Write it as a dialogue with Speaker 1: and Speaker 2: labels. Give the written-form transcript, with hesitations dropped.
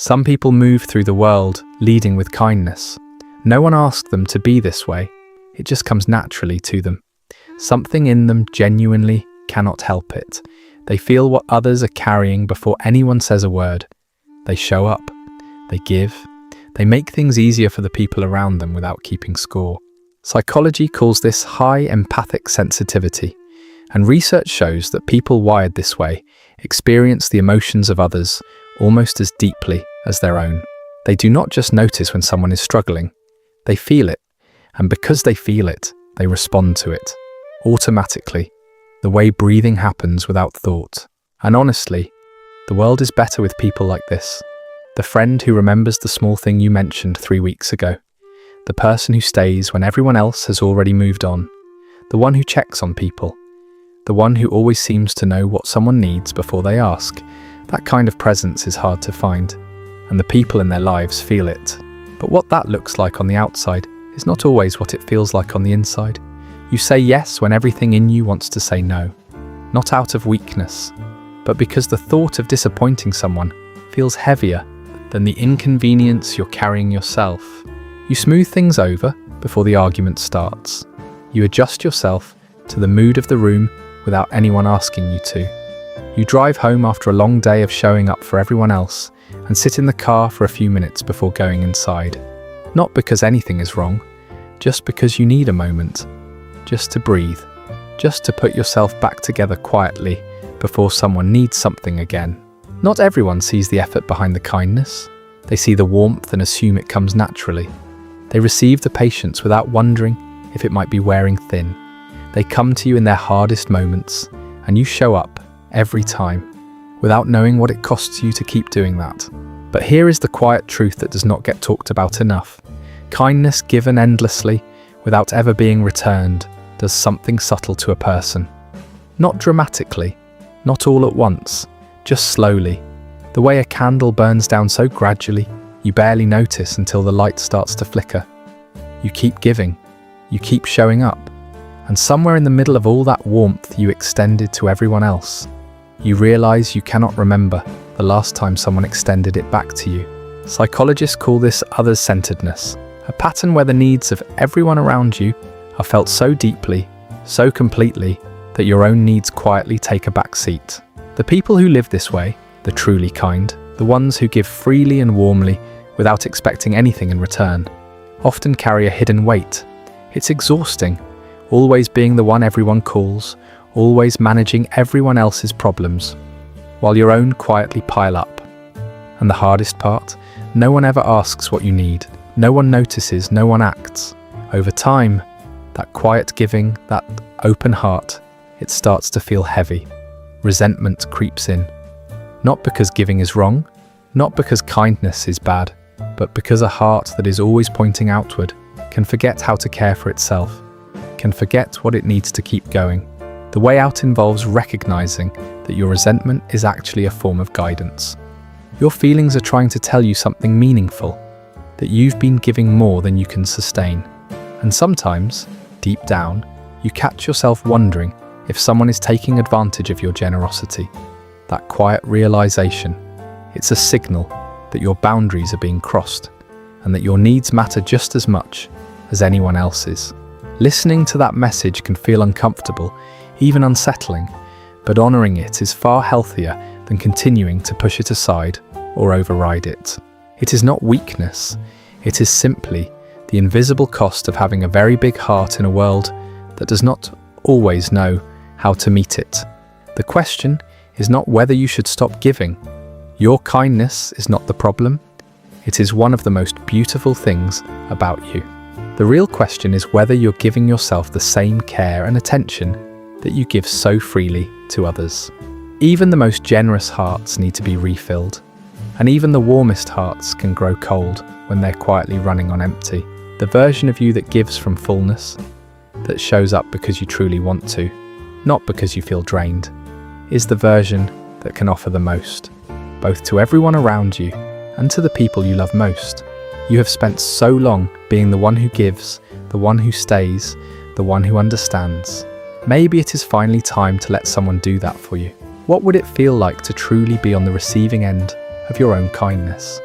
Speaker 1: Some people move through the world leading with kindness. No one asks them to be this way. It just comes naturally to them. Something in them genuinely cannot help it. They feel what others are carrying before anyone says a word. They show up. They give. They make things easier for the people around them without keeping score. Psychology calls this high empathic sensitivity, and research shows that people wired this way experience the emotions of others almost as deeply as their own. They do not just notice when someone is struggling, they feel it, and because they feel it, they respond to it, automatically, the way breathing happens without thought. And honestly, the world is better with people like this. The friend who remembers the small thing you mentioned 3 weeks ago. The person who stays when everyone else has already moved on. The one who checks on people. The one who always seems to know what someone needs before they ask. That kind of presence is hard to find, and the people in their lives feel it. But what that looks like on the outside is not always what it feels like on the inside. You say yes when everything in you wants to say no. Not out of weakness, but because the thought of disappointing someone feels heavier than the inconvenience you're carrying yourself. You smooth things over before the argument starts. You adjust yourself to the mood of the room without anyone asking you to. You drive home after a long day of showing up for everyone else and sit in the car for a few minutes before going inside. Not because anything is wrong, just because you need a moment. Just to breathe. Just to put yourself back together quietly before someone needs something again. Not everyone sees the effort behind the kindness. They see the warmth and assume it comes naturally. They receive the patience without wondering if it might be wearing thin. They come to you in their hardest moments, and you show up every time, without knowing what it costs you to keep doing that. But here is the quiet truth that does not get talked about enough. Kindness given endlessly, without ever being returned, does something subtle to a person. Not dramatically, not all at once, just slowly. The way a candle burns down so gradually, you barely notice until the light starts to flicker. You keep giving, you keep showing up, and somewhere in the middle of all that warmth you extended to everyone else, you realize you cannot remember the last time someone extended it back to you. Psychologists call this others-centeredness, a pattern where the needs of everyone around you are felt so deeply, so completely, that your own needs quietly take a back seat. The people who live this way, the truly kind, the ones who give freely and warmly without expecting anything in return, often carry a hidden weight. It's exhausting, always being the one everyone calls, always managing everyone else's problems, while your own quietly pile up. And the hardest part, no one ever asks what you need. No one notices, no one acts. Over time, that quiet giving, that open heart, it starts to feel heavy. Resentment creeps in. Not because giving is wrong, not because kindness is bad, but because a heart that is always pointing outward can forget how to care for itself, can forget what it needs to keep going. The way out involves recognizing that your resentment is actually a form of guidance. Your feelings are trying to tell you something meaningful, that you've been giving more than you can sustain. And sometimes, deep down, you catch yourself wondering if someone is taking advantage of your generosity. That quiet realization, it's a signal that your boundaries are being crossed and that your needs matter just as much as anyone else's. Listening to that message can feel uncomfortable, even unsettling, but honoring it is far healthier than continuing to push it aside or override it. It is not weakness, it is simply the invisible cost of having a very big heart in a world that does not always know how to meet it. The question is not whether you should stop giving. Your kindness is not the problem. It is one of the most beautiful things about you. The real question is whether you're giving yourself the same care and attention that you give so freely to others. Even the most generous hearts need to be refilled, and even the warmest hearts can grow cold when they're quietly running on empty. The version of you that gives from fullness, that shows up because you truly want to, not because you feel drained, is the version that can offer the most, both to everyone around you and to the people you love most. You have spent so long being the one who gives, the one who stays, the one who understands. Maybe it is finally time to let someone do that for you. What would it feel like to truly be on the receiving end of your own kindness.